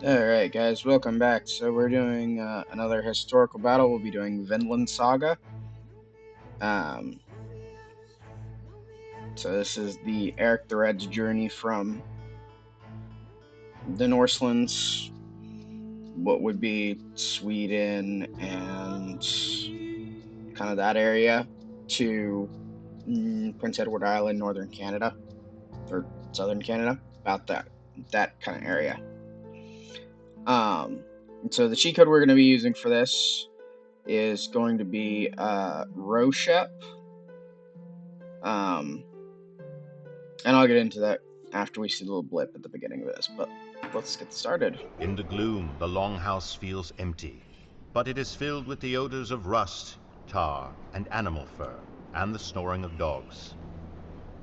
Alright, guys, welcome back. So, we're doing another historical battle. We'll be doing Vindlandsaga. Um, so, this is the Eric the Red's journey from the Norselands, what would be Sweden and kind of that area, to Prince Edward Island, northern Canada, or southern Canada, about that kind of area. So, the cheat code we're going to be using for this is going to be rowshep. And I'll get into that after we see the little blip at the beginning of this, but let's get started. In the gloom, the longhouse feels empty, but it is filled with the odors of rust, tar, and animal fur, and the snoring of dogs.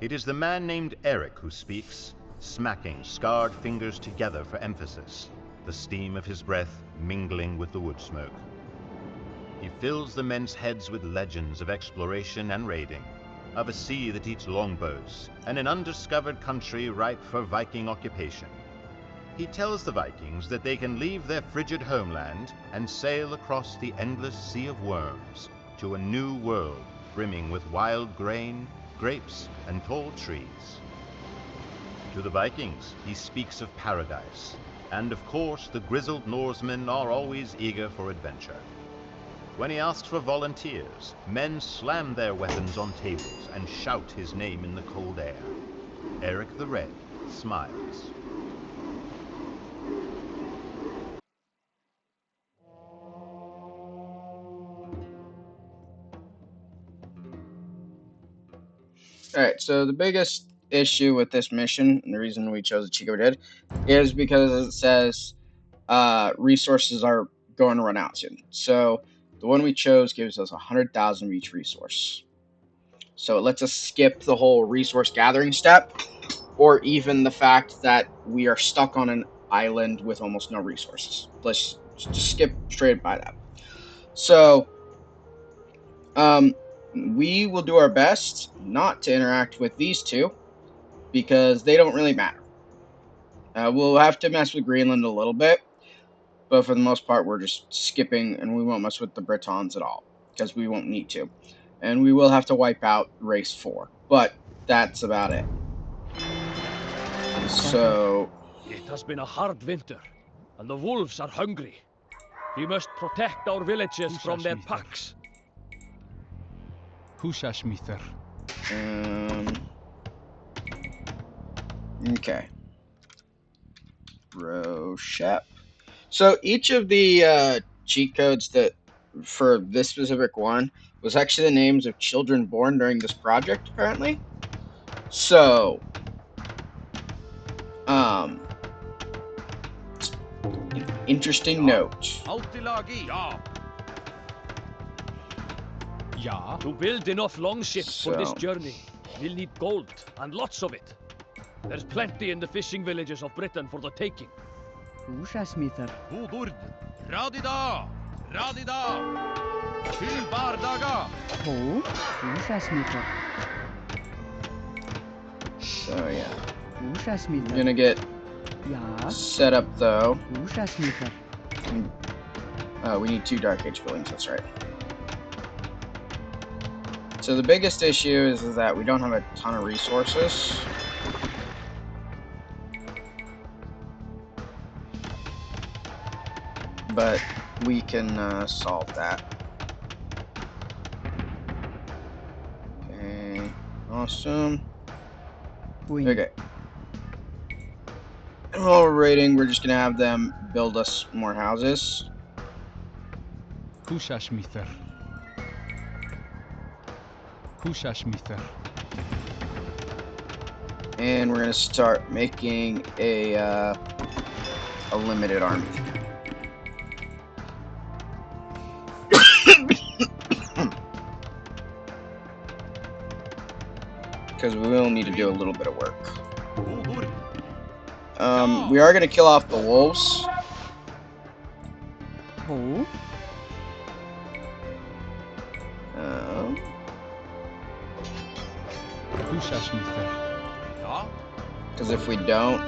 It is the man named Eric who speaks, smacking scarred fingers together for emphasis, the steam of his breath mingling with the wood smoke. He fills the men's heads with legends of exploration and raiding, of a sea that eats longbows, and an undiscovered country ripe for Viking occupation. He tells the Vikings that they can leave their frigid homeland and sail across the endless sea of worms to a new world brimming with wild grain, grapes, and tall trees. To the Vikings, he speaks of paradise, and of course the grizzled Norsemen are always eager for adventure. When he asks for volunteers, men slam their weapons on tables and shout his name in the cold air. Eric the Red smiles. Alright, so the biggest issue with this mission, and the reason we chose the cheat code we did, is because it says resources are going to run out soon. So the one we chose gives us 100,000 of each resource. So it lets us skip the whole resource gathering step, or even the fact that we are stuck on an island with almost no resources. Let's just skip straight by that. So, we will do our best not to interact with these two because they don't really matter. We'll have to mess with Greenland a little bit, but for the most part, we're just skipping, and we won't mess with the Britons at all because we won't need to. And we will have to wipe out race 4, but that's about it. So, It has been a hard winter, and the wolves are hungry. We must protect our villages from their packs. Húsasmíþar. Okay. Rowshep. So each of the cheat codes that for this specific one was actually the names of children born during this project, apparently. So, interesting note. Ja. To build enough longships for this journey, we'll need gold, and lots of it. There's plenty in the fishing villages of Britain for the taking. Húsasmíþar. Húdur, radida, radida, til bardaga. Hó, húsasmíþar. So yeah. I'm Húsasmíþar. gonna get Ja, set up though. húsasmíþar. We need 2 Dark Age buildings, that's right. So the biggest issue is that we don't have a ton of resources. But we can solve that. Okay, awesome. Búin. Okay. And while we're raiding, we're just gonna have them build us more houses. Húsasmíþar. Húsasmíþar. And we're gonna start making a limited army. Because we will need to do a little bit of work. We are gonna kill off the wolves. Hó, Húsasmíþar. Ja, Because if we don't,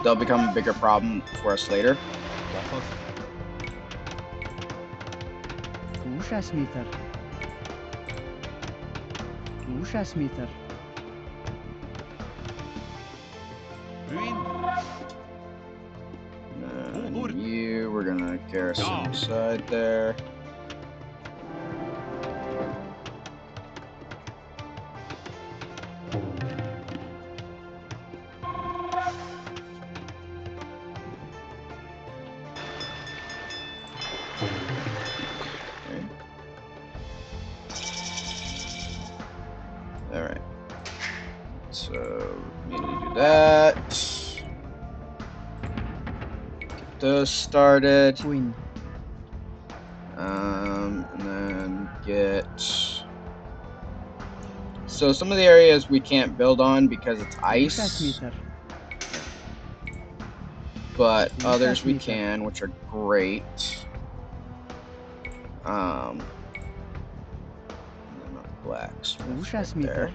they'll become a bigger problem for us later. doth. Húsasmíðar. Húsasmíðar. And you, we're gonna garrison inside there. Alright. So, we need to do that. Get those started. Búinn. And then get... So some of the areas we can't build on because it's ice, Húsasmíðar. but others we can, which are great. And then a blacksmith right there.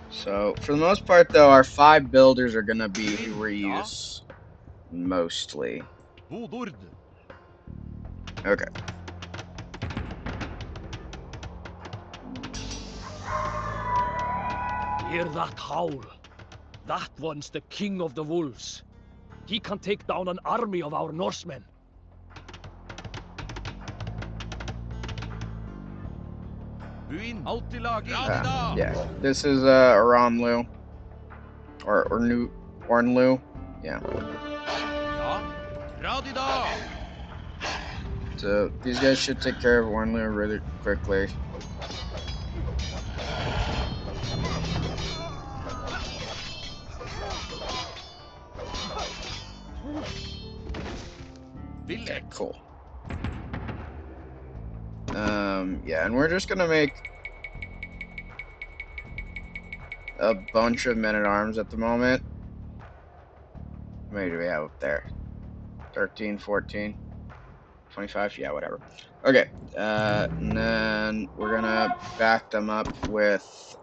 So for the most part, though, our 5 builders are gonna be reuse mostly. Okay. Hear that howl? That one's the king of the wolves. He can take down an army of our Norsemen. Yeah, this is Aranlu. Or Ornlu. Yeah. So these guys should take care of Ornlu really quickly. Okay, cool. Yeah, and we're just gonna make a bunch of men-at-arms at the moment. How many do we have up there? 13, 14, 25? Yeah, whatever. Okay, and then we're gonna back them up with,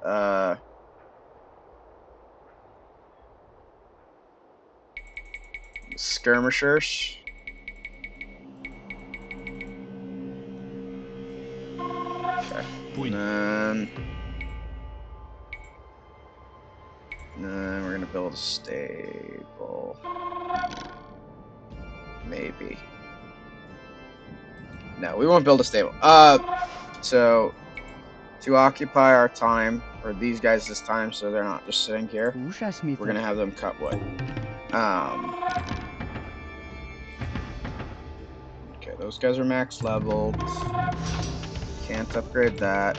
skirmishers. Okay. And then we're gonna build a stable. Maybe. No, we won't build a stable. So to occupy our time, or these guys this time, so they're not just sitting here, we're gonna have them cut wood. Okay, those guys are max leveled. Can't upgrade that.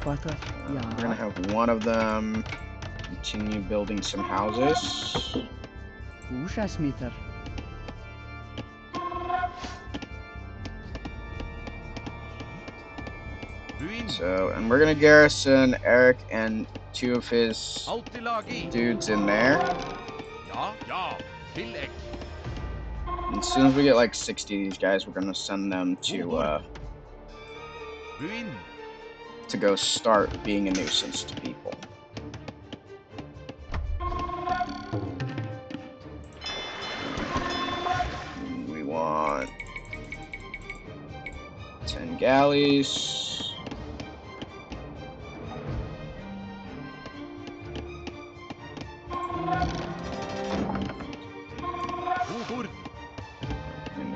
We're gonna have one of them continue building some houses. So, and we're gonna garrison Eric and 2 of his dudes in there. And as soon as we get like 60 of these guys, we're gonna send them to go start being a nuisance to people. We want 10 galleys.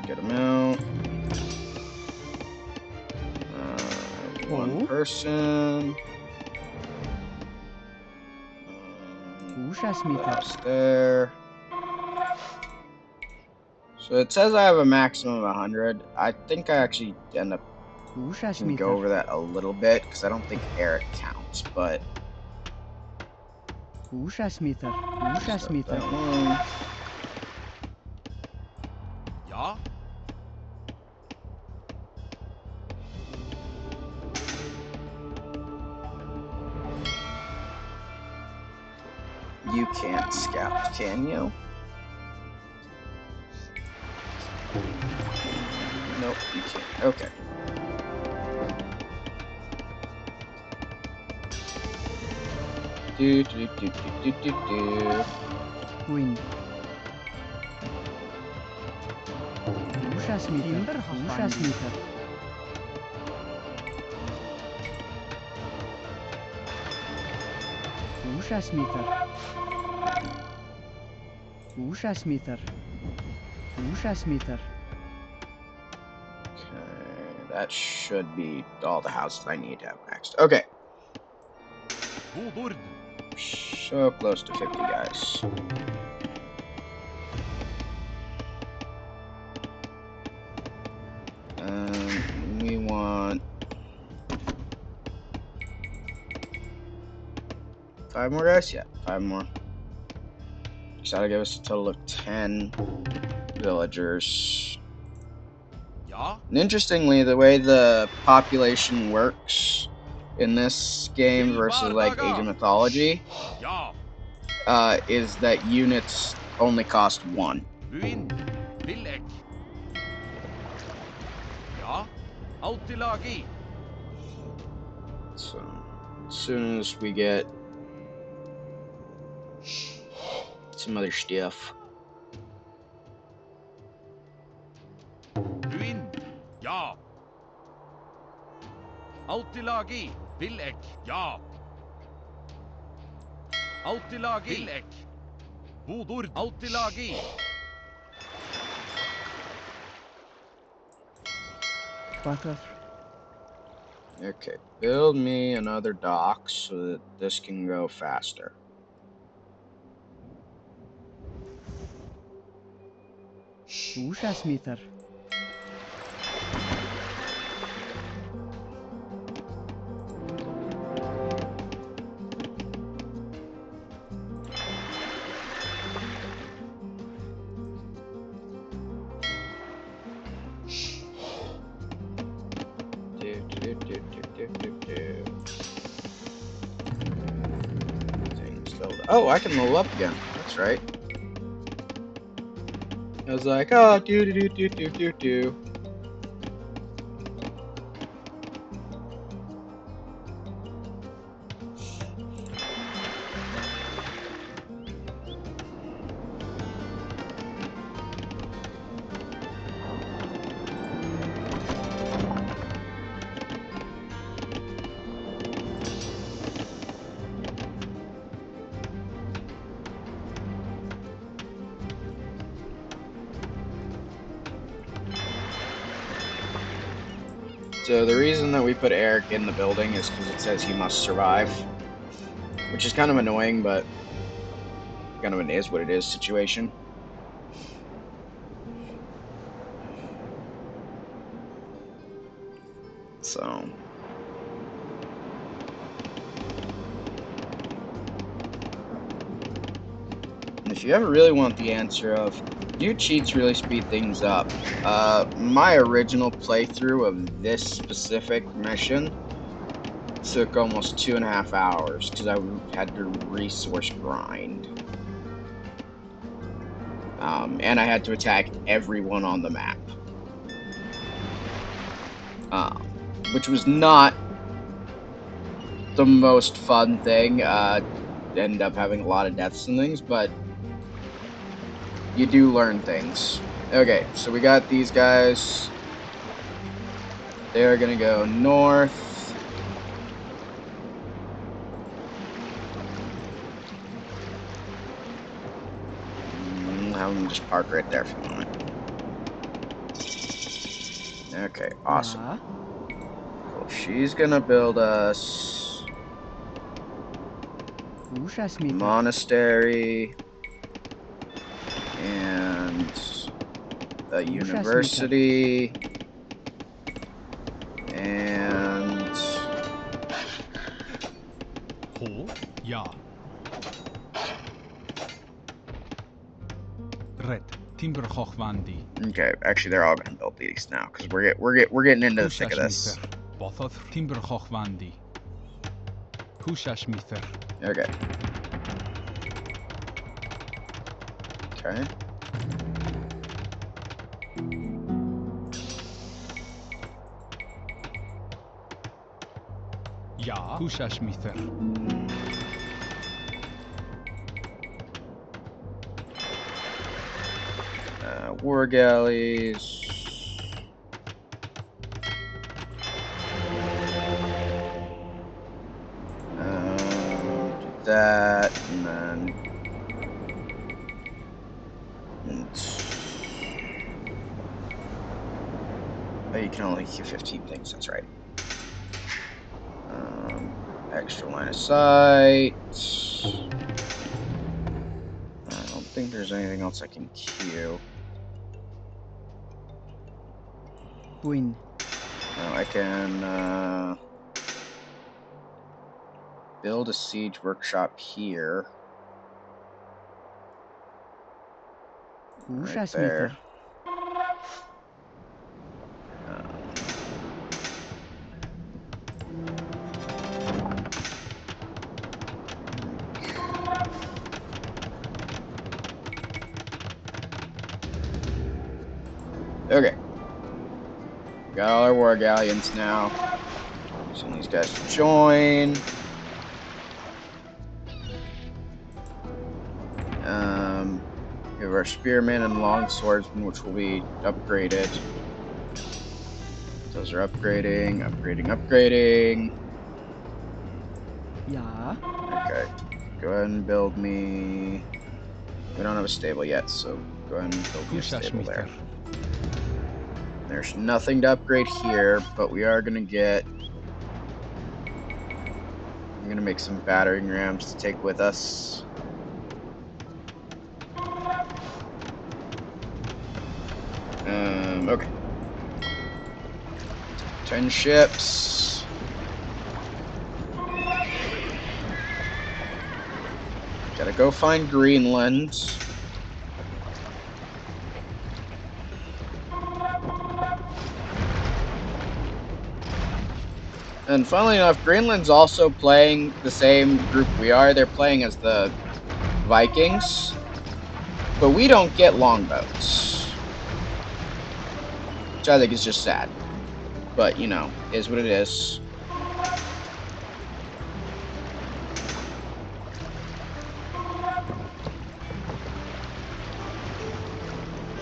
Good amount. One person. That's there. So it says I have a maximum of 100. I think I actually end up can go over that a little bit because I don't think Eric counts, but. You can't scout, can you? Nope, you can't. Okay. Do, do, do, do, do, do. Wind. Húsasmíþar. Húsasmíþar. Húsasmíþar. Húsasmíþar. Húsasmíþar. Okay, that should be all the houses I need to have next. Okay, Húburd. so close to 50 guys. We want 5 more guys? Yeah, 5 more. So that'll give us a total of 10 villagers. Ja. And interestingly, the way the population works in this game versus like Age of Mythology Ja. is that units only cost 1. Buin. Villek. Ja. Autilagi. So as soon as we get some other stuff. Buin. Ja. Autilagi. Villek. Ja. Autilagi. Villek. Bodord. Autilagi. Doth. Okay, build me another dock so that this can go faster. Húsasmíþar. Oh, I can level up again. That's right. I was like, oh, do. So the reason that we put Eric in the building is because it says he must survive, which is kind of annoying, but kind of an is what it is situation. So if you ever really want the answer of do cheats really speed things up, my original playthrough of this specific mission took almost 2.5 hours because I had to resource grind. And I had to attack everyone on the map. Which was not the most fun thing. Ended up having a lot of deaths and things, but you do learn things. Okay, so we got these guys. They're gonna go north. Have them just park right there for a moment. Okay, awesome. Ja. Cool. She's gonna build us Húsasmíþar. monastery and a university and Ho, ja. Red, Timberhochwandi. okay. Actually, they're all gonna build these now because we're getting into the thick of this. Bothoth, Timberhochwandi. Húsasmíþar. Okay. Okay. Ja. Húsasmíþar. war galleys. Do that, and then. Oh, you can only get 15 things, that's right. Extra line of sight. I don't think there's anything else I can queue. Buin. No, I can build a siege workshop here. Right there. Okay. Got all our war galleons now. Send these guys to join. We have our spearmen and longswordsmen, which will be upgraded. Those are upgrading. Yeah. Okay. Go ahead and build me. We don't have a stable yet, so go ahead and build me a stable there. There's nothing to upgrade here, but we are gonna get. I'm gonna make some battering rams to take with us. Okay. 10 ships. Gotta go find Greenland. And funnily enough, Greenland's also playing the same group we are. They're playing as the Vikings. But we don't get longboats. Which I think is just sad. But, you know, is what it is.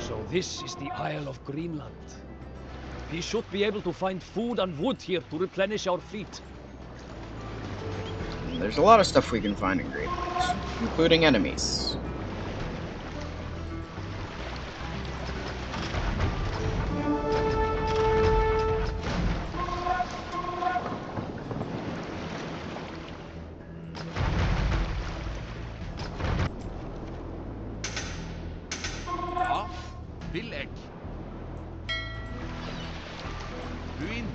So this is the Isle of Greenland. We should be able to find food and wood here to replenish our fleet. There's a lot of stuff we can find in Greenland, including enemies. Ja, Vilek. Buin.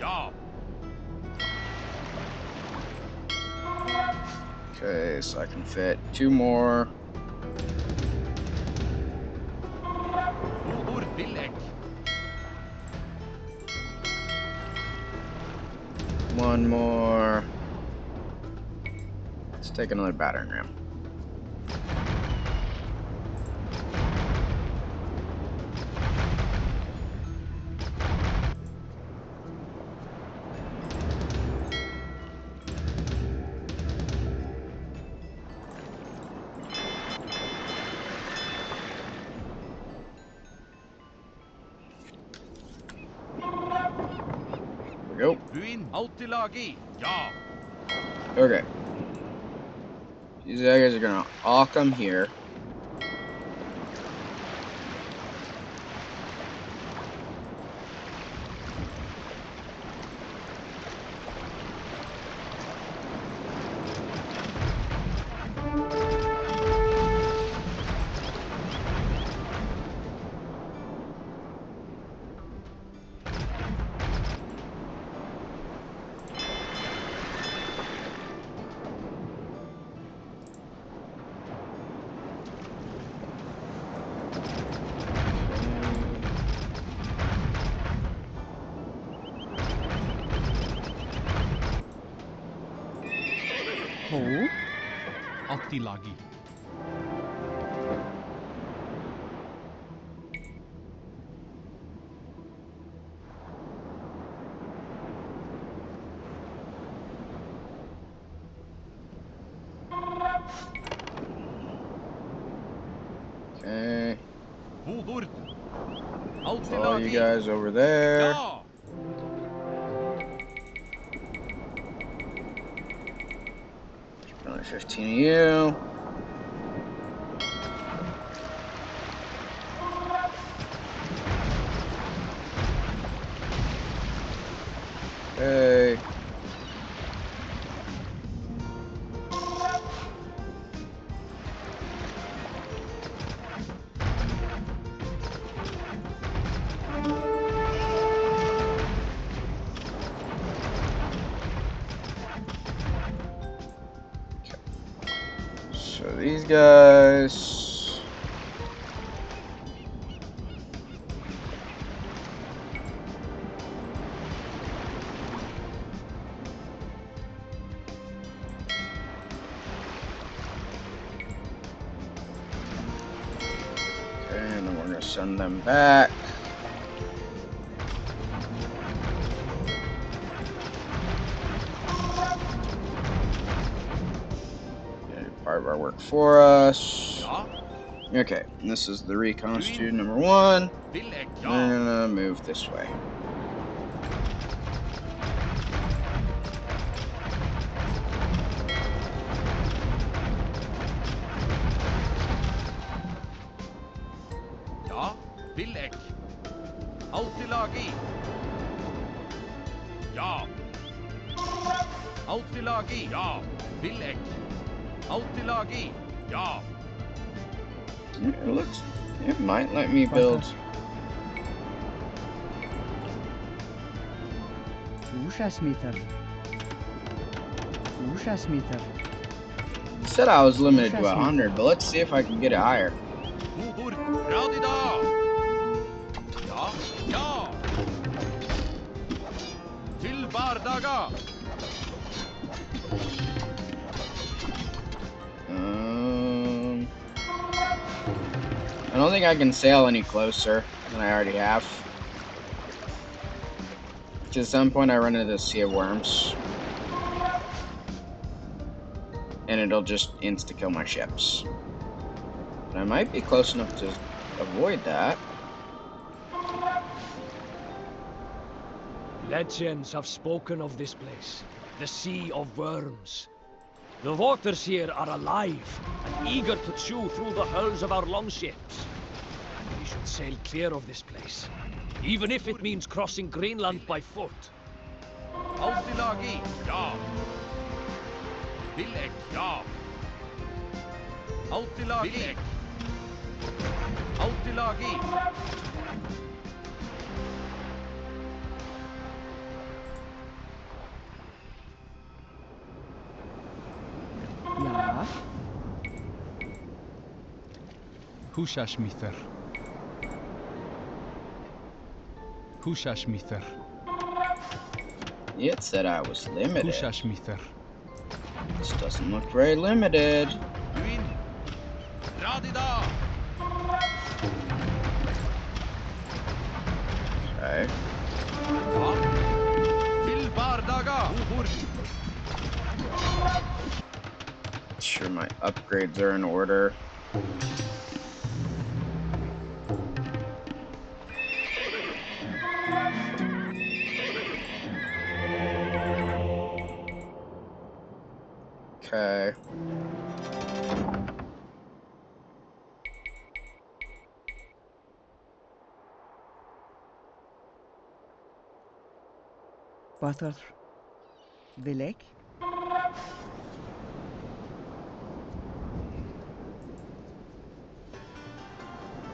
Ja. Okay, so I can fit 2 more. Nobor Vilek. 1 more. Let's take another battering ram. There we go. Buin Autilagi. Ja. Okay. These guys are gonna all come here. Ho. Optilagi. Okay. Bobord. All you Alltid guys over there. Ja! Only 15 of you. Okay. So these guys. Okay, and then we're gonna send them back. Gonna do part of our work for us. Ja, Okay, and this is the recon student number 1. vil ek, They're ja. gonna move this way. Ja, vil ek. Alltid lagi. Ja. Alltid lagi. Ja, vil ek. Alltid lagi. Ja. It looks. It might let me build. Húsasmíter. Húsasmíter. It said I was limited to 100, but let's see if I can get it higher. Bobord. Radida. Ja, ja. Til bardaga. I don't think I can sail any closer than I already have. At some point I run into the Sea of Worms. And it'll just insta-kill my ships. But I might be close enough to avoid that. Legends have spoken of this place, the Sea of Worms. The waters here are alive and eager to chew through the hulls of our longships. We should sail clear of this place, even if it means crossing Greenland by foot. Alltid lagi. Ja. Vil ek, ja. Alltid lagi. Vil ek. Alltid lagi. Ja. Húsasmíter. Húsasmíter. It said I was limited. Húsasmíter. This doesn't look very limited. Uin. Radida. Okay. Ja. Til bardaga. Bobord. Sure my upgrades are in order. Okay. Butter. Wil ik?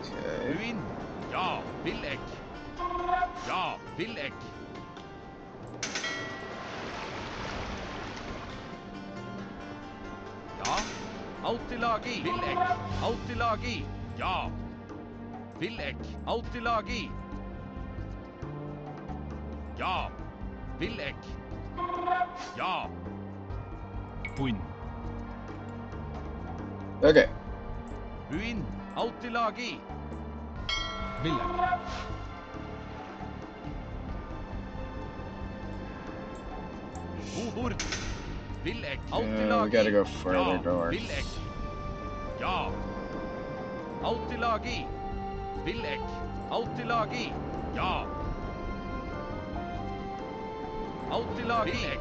Okay. Uin. Ja, vil ek. Ja, vil ek. Ja. Alltid lagi. Vil ek. Alltid lagi. Ja. Vil ek. Alltid lagi. Ja. Vil ek. Ja. Puin. Okay. Uin. Alltid lagi. Villek. Bobord. Vil ek. Alltid We lagi. gotta go further Ja. north. Vil ek. Ja. Alltid lagi. Villek. Autilagi. Ja. Autilagi. Villek.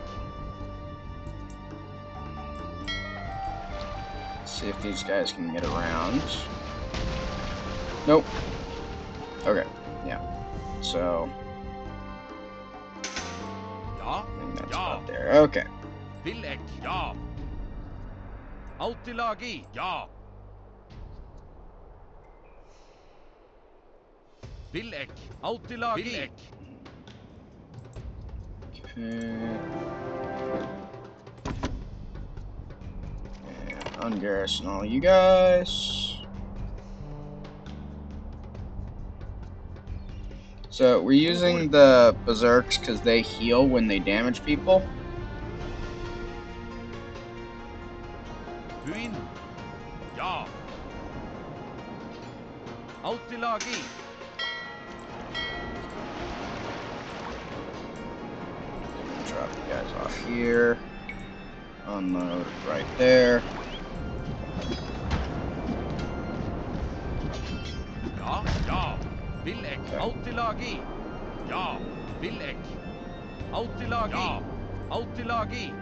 See if these guys can get around. Nope. Okay, yeah. So, Ja. I think that's Ja. about there. Okay. Villek. Ja. Autilagi. Ja. Villek. Autilagi. Villek. And ungarrison all you guys. So we're using the berserks because they heal when they damage people. Buin. Ja. Autilagi. Drop you guys off here. Unload right there. Ja. Ja. Villek. Okay. Autilagi. Ja. Villek. Autilagi. Ja. Autilagi.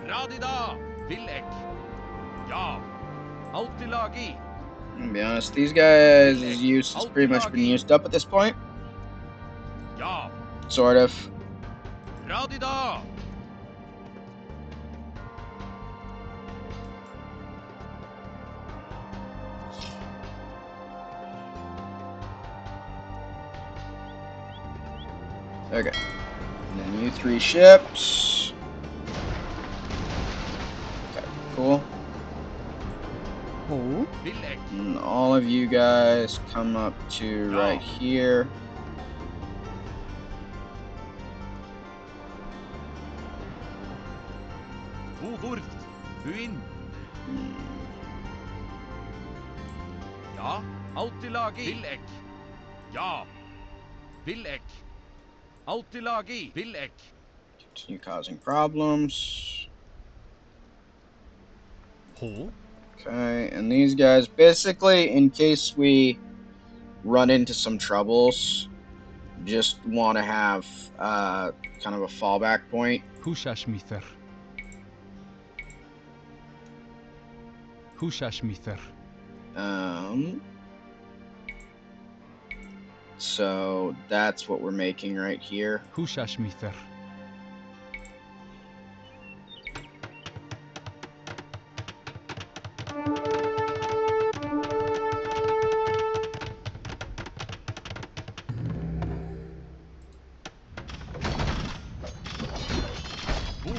Radida. Villek. Ja. Autilagi. To be honest, these guys' use has pretty much been used up at this point. Ja. Sort of. Radida. Okay. And then you 3 ships. Okay, cool. Ho. Villek. And all of you guys come up to right here. Vuhurt. Buin. Ja. Autilagi. Villek. Ja. Villek. Autilagi. Villek. Continue causing problems. Ho. Okay, and these guys, basically, in case we run into some troubles, just want to have kind of a fallback point. Húsasmíþar. Húsasmíþar. So that's what we're making right here. Húsasmíþar.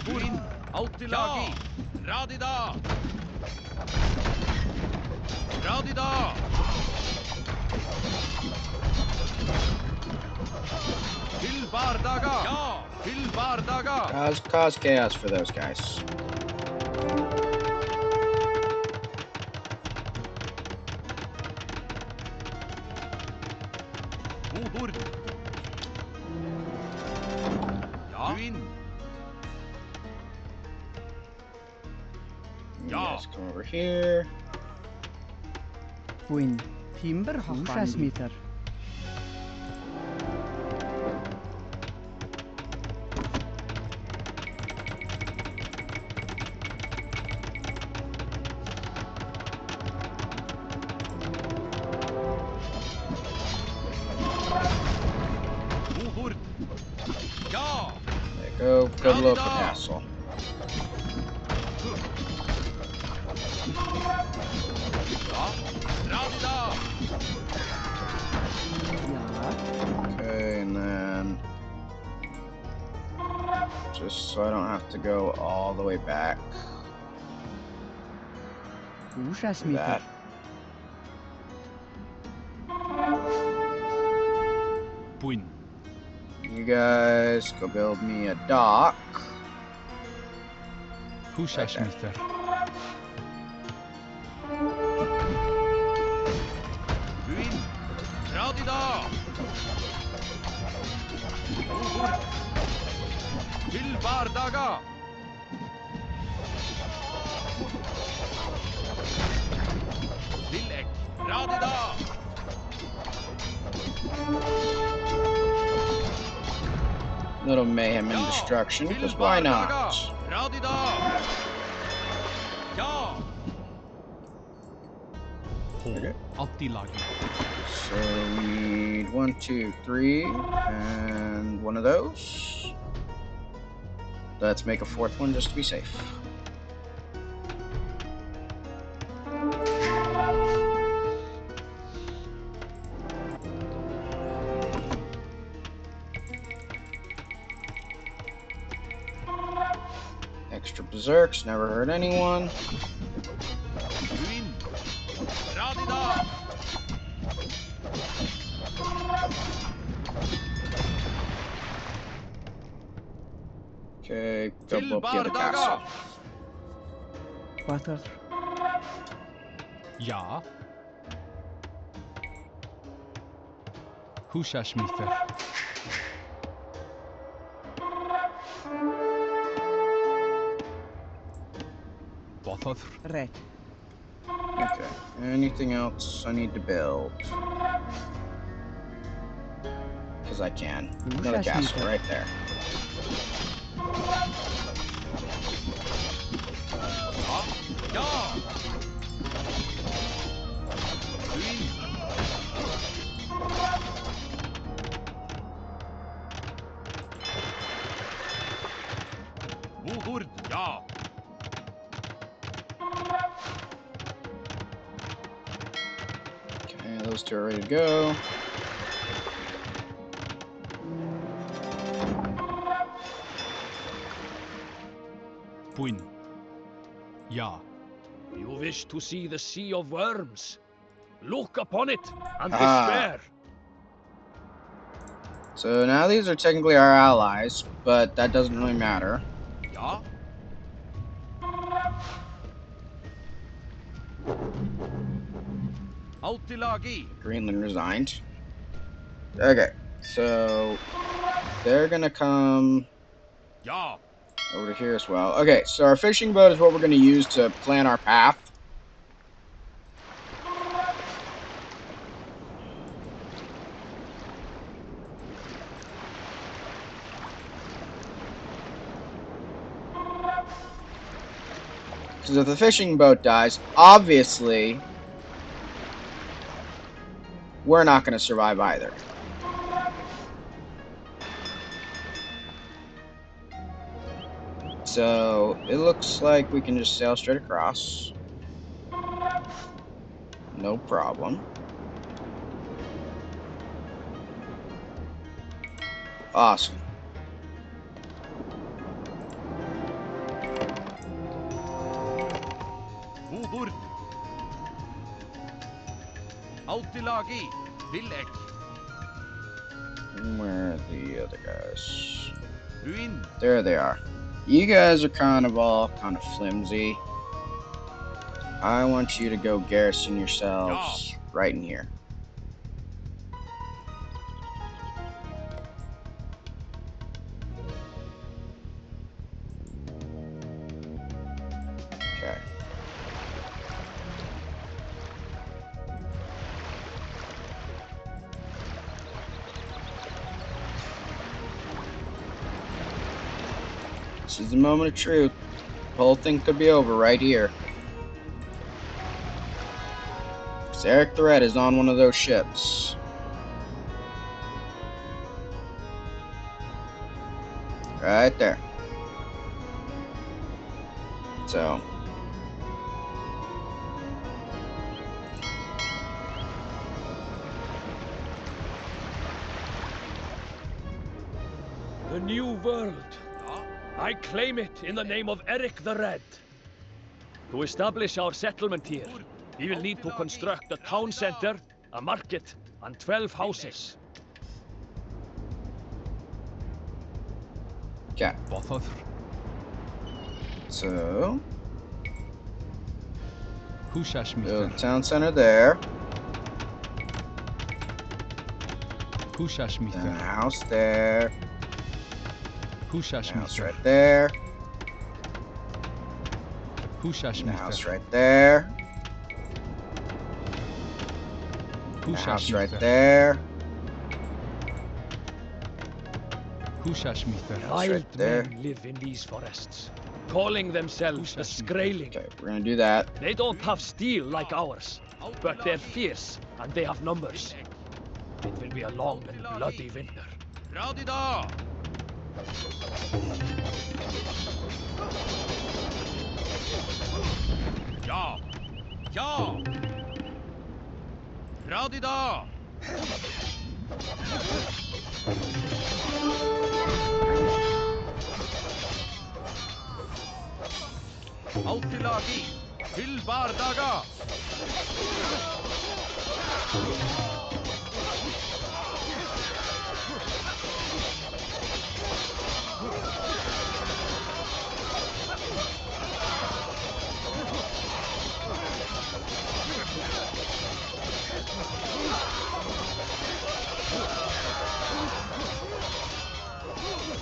Buin. Autilagi. Radida. Radida. Vilbardaga. Ja. Vilbardaga. Cause chaos for those guys. Vuhurt. Ja. Buin. You Ja. guys come over here. Buin. Timber húsasmíþar. Vuhurt. Ja. There you go blow up the castle. Ja. Radida. Ja. Okay, and then just so I don't have to go all the way back. Do Húsasmíþar. that. Buin. You guys go build me a dock. Húsasmíþar. Buin. Radida. Vuhurt. Vilbardaga. Villek. Radida. Little mayhem and Ja, destruction, because why Vindlandsaga. not? Radida. Ja. Okay. Altilagi. So we need 1, 2, 3, and one of those. Let's make a fourth one just to be safe. Extra berserks, never hurt anyone. Ruin. Radida. Okay, go blow up the other Tilbardaga. castle. Water. Ja. Húsasmíþur. Doth. Red. Okay, anything else I need to build? Because I can. Another castle right there. Ja. Ja. Ruin. Wuhurd. Ja. Okay, those two are ready to go. Puin. Ja. You wish to see the Sea of Worms? Look upon it and Ah. despair. So now these are technically our allies, but that doesn't really matter. Ja. Altilagi. Greenland resigned. Okay, so they're gonna come Ja. over to here as well. Okay, so our fishing boat is what we're gonna use to plan our path. Because if the fishing boat dies, obviously, we're not going to survive either. So, it looks like we can just sail straight across. No problem. Awesome. Wuhurd. Altilagi. Villek. Where are the other guys? Ruin. There they are. You guys are kind of flimsy. I want you to go garrison yourselves right in here. Okay. This is the moment of truth. The whole thing could be over right here. Eric the Red is on one of those ships. Right there. So. The new world. I claim it in the name of Eric the Red. To establish our settlement here, we will need to construct a town center, a market, and 12 houses. Okay. Doth. So. Build Húsasmíþur. a town center there. Then a Húsasmíþur. house there. A house Húsasmíþur. right there. And a house Húsasmíþur. right there. And a house right Húsasmíþur. there. Húsasmíþar. Wild there. men live in these forests, calling themselves the Skraeling. Okay, we're gonna do that. They don't have steel like ours, but they're fierce and they have numbers. It will be a long and bloody winter. Radida! Ja! Ja! Radida! Autilagi! Til bardaga!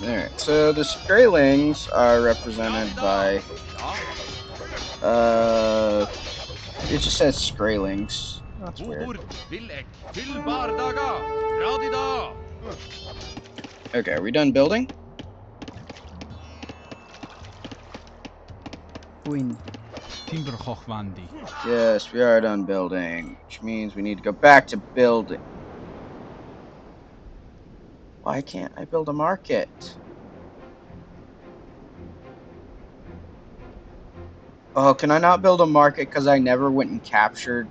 Alright, so the Skraelings are represented by, it just says Skraelings. That's weird. Bobord, Villek, til bardaga! Radida! Okay, are we done building? Puin. Timberhochwandi. Yes, we are done building, which means we need to go back to building. Why can't I build a market? Oh, can I not build a market because I never went and captured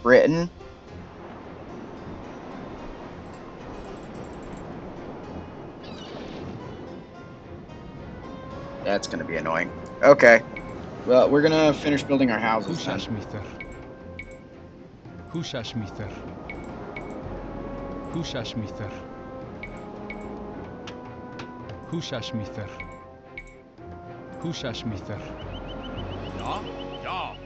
Britain? That's gonna be annoying. Okay. Well, we're gonna finish building our houses then. Húsasmíþar. Húsasmíþar. Húsasmíþar. Húsasmíþar. Húsasmíþar. Ja! Ja!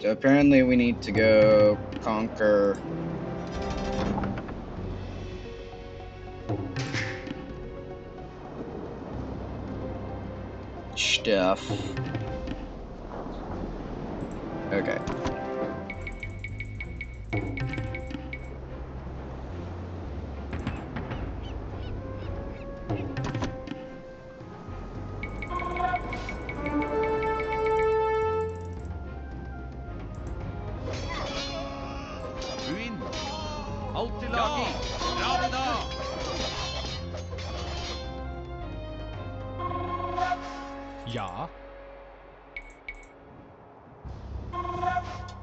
So apparently we need to go conquer stuff. Okay. Buin! Autilagi! Radida! Ja.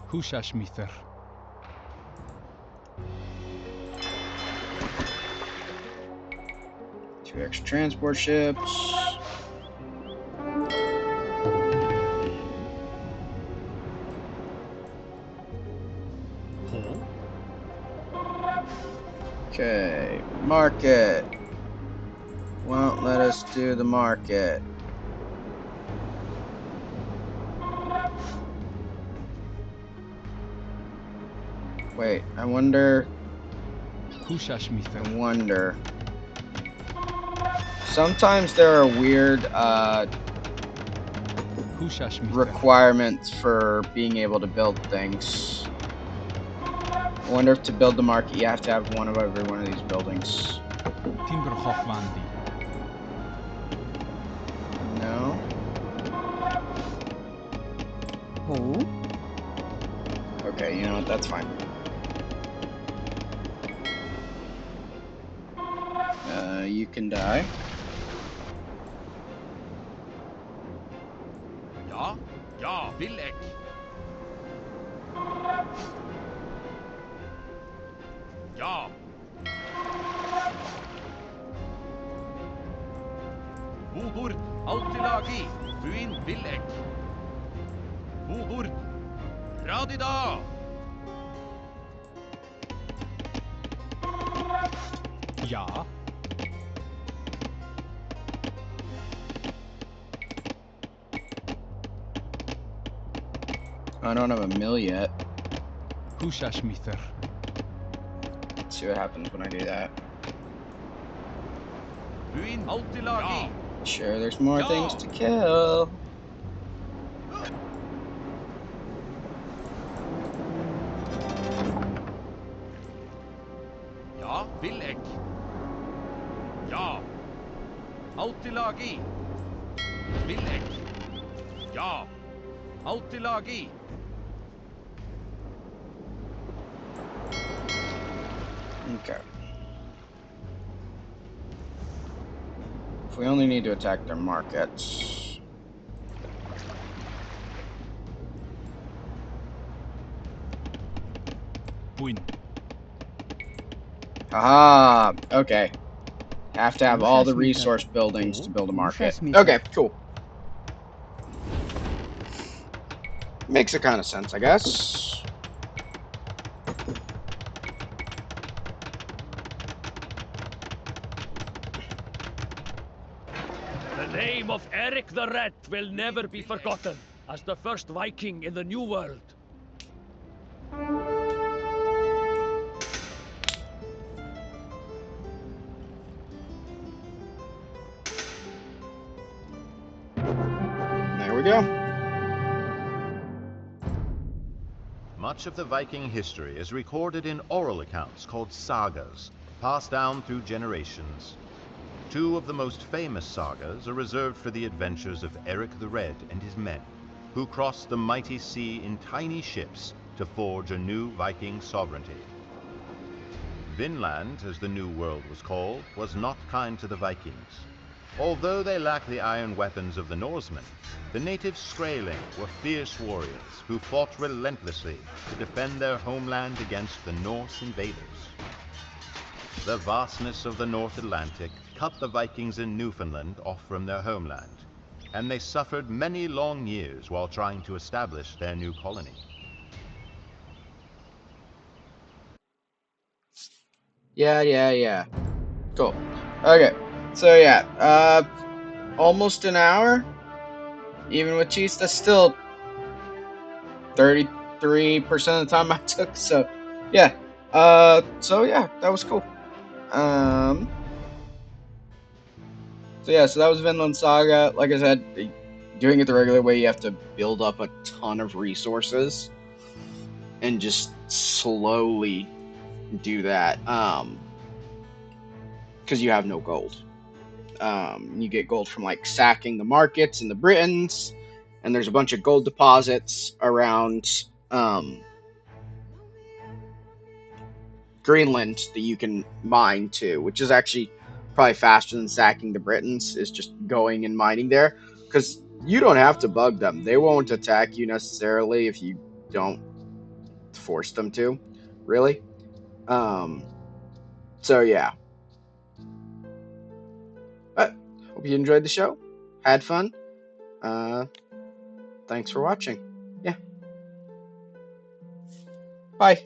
Húsasmíþar. Two extra transport ships. Hó. Okay, market. Won't let us do the market. Wait, I wonder. Húsasmíþar. I wonder. Sometimes there are weird Húsasmíþar. requirements for being able to build things. I wonder if to build the market you have to have one of every one of these buildings. Timberhochwandi. No? Ho. Okay, you know what, that's fine. You can die. Ja! Ja! Villek! Ja! Bobord! Autilagi! Buin! Villek! Bobord! Radida! Ja. I don't have a mill yet. Húsasmíþar. Let's see what happens when I do that. Buin! Autilagi! Sure, there's more Ja. things to kill. Ja! Villek! Autilagi. Vil ek. Ja. Autilagi. Okay. If we only need to attack their markets. Buin. Aha, okay. Have to have all the Rowshep resource buildings to build a market. Rowshep. Okay, cool. Makes a kind of sense, I guess. The name of Eric the Red will never be forgotten as the first Viking in the New World. There we go. Much of the Viking history is recorded in oral accounts called sagas, passed down through generations. Two of the most famous sagas are reserved for the adventures of Eric the Red and his men, who crossed the mighty sea in tiny ships to forge a new Viking sovereignty. Vinland, as the New World was called, was not kind to the Vikings. Although they lacked the iron weapons of the Norsemen, the native Skraeling were fierce warriors who fought relentlessly to defend their homeland against the Norse invaders. The vastness of the North Atlantic cut the Vikings in Newfoundland off from their homeland, and they suffered many long years while trying to establish their new colony. Yeah. Cool. Okay, so yeah, almost an hour. Even with cheats, that's still 33% of the time I took. So, yeah. So yeah, that was cool. So that was Vinland Saga. Like I said, doing it the regular way, you have to build up a ton of resources and just slowly do that. Because you have no gold. You get gold from like sacking the markets and the Britons, and there's a bunch of gold deposits around Greenland that you can mine too, which is actually probably faster than sacking the Britons, is just going and mining there, because you don't have to bug them. They won't attack you necessarily if you don't force them to, really. So yeah. But hope you enjoyed the show. Had fun. Thanks for watching. Yeah. Bye.